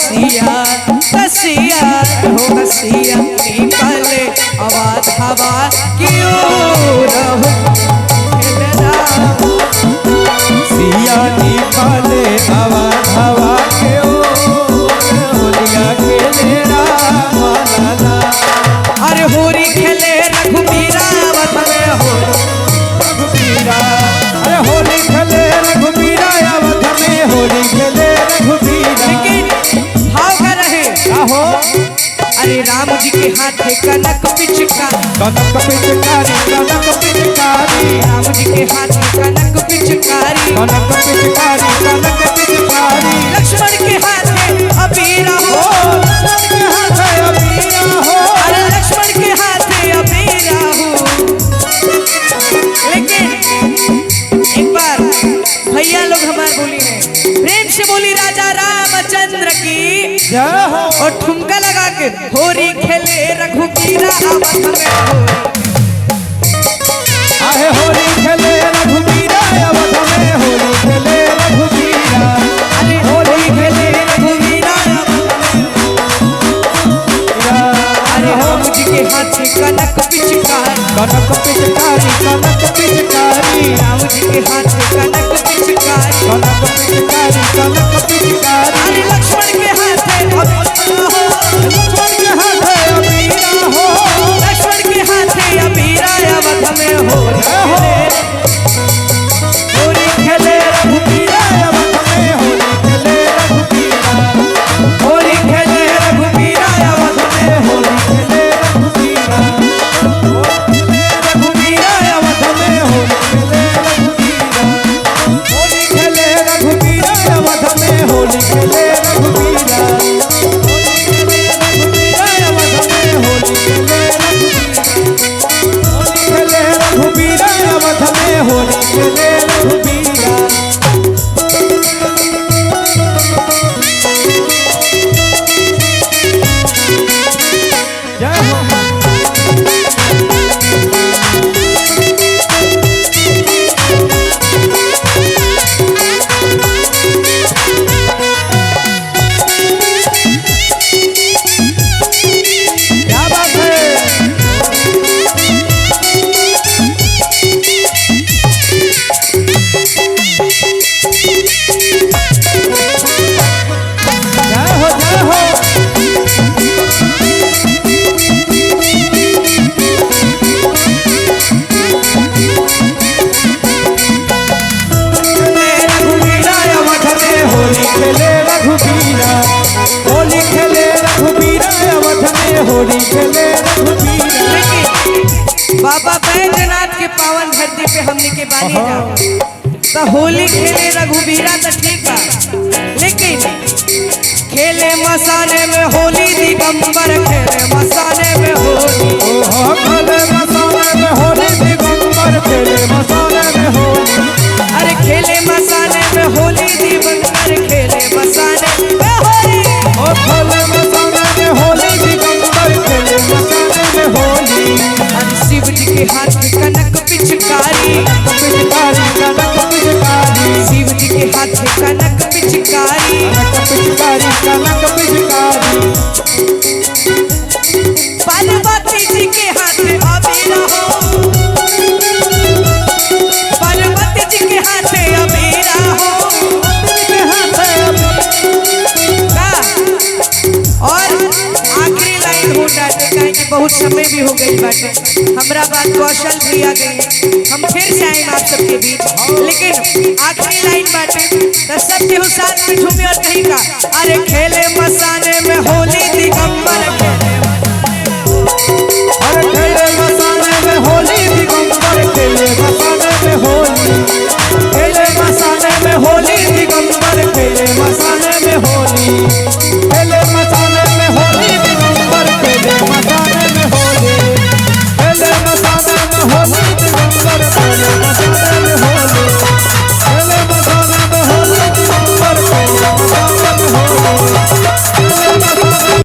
रसिया रसिया हो रसिया निकले आवाज हवा क्यों रहो सिया निकले आवाज हवा क्यों होलिया खेले राम लाला। अरे होरी खेले रघुबीरा वध में हो रघुबीरा, अरे होली खेले रघुबीरा अवध में होली खेले रघुबीरा। लेकिन भाव का रहे हो अरे राम जी के हाथ है कनक पिचकारी कनक पिचकारी कनक पिचकारी राम जी के हाथ है कनक पिचकारी कनक पिचकारी कनक पिचकारी। लक्ष्मण के हाथ है अबीरा हो लक्ष्मण के हाथ है अबीरा हो अरे लक्ष्मण के हाथ है अबीरा हो। लेकिन एक बार भैया लोग हमारे बोली है प्रेम से बोली राजा रामचंद्र की जय हो। और ठुमका लगा के होरी खेले रघुबीरा अवध में होरी आहे होली खेले रघुबीरा अवध में होली खेले रघुबीरा। अरे होली खेले रघुबीरा अरे राम जी के हाथ में कनक पिचकारी कनक पिचकारी कनक पिचकारी राम जी के हाथ में कनक पिचकारी कनक पिचकारी कनक पिचकारी। अरे लक्ष्मण के हाथ है अबीरा हो लक्ष्मण के हाथ है अबीरा हो लक्ष्मण के हाथ है अबीरा अवध में होरी खेले रघुबीरा अवध में होली खेले रघुबीरा। होली खेले रघुबीरा अवध में होली खेले रघुबीरा रघुबीरा अवध में होली खेले रघुबीरा। होली खेले रघुबीरा अवध में होली खेले रघुबीरा। होली खेले रघुबीरा अवध में होली खेले रघुबीरा। जय हो। क्या बात है। जय हो जय हो। रघुबीरा अवध में होली खेले रघुबीरा होली खेले रघुबीरा अवध में होली खेले रघुबीरा। लेकिन बाबा बैद्यनाथ के पावन धरती पे हमने के बानी जा तो होली खेले रघुबीरा तो ठीक बा लेकिन खेले मसाने में होली दिगंबर खेले मसाने में होली ओहो खेले मसाने में होली दिगंबर खेले मसाने में होली। अरे खेले मसाने में होली दिगंबर खेले मसाने में होली ओ खेले मसाने में होली दिगंबर खेले मसाने में होली। अरे शिव जी के हाथ में कनक पिचकारी पिचकारी कनक पिचकारी शिव जी के हाथ में कनक पिचकारी कनक पिचकारी कनक पिचकारी। पार्वती जी के हाथ में अबीरा हो पार्वती जी के हाथ में अबीरा हो के हाथ है का और आखिरी लाइन हो जाते कहें कि बहुत समय भी हो गई बाटे हमरा बात कौशल भी आ गई है हम फिर से आए आप सबके बीच लेकिन आखिरी लाइन बाटे तो सब केहू साथ में झूमे और कहीं का अरे खेले मसाने में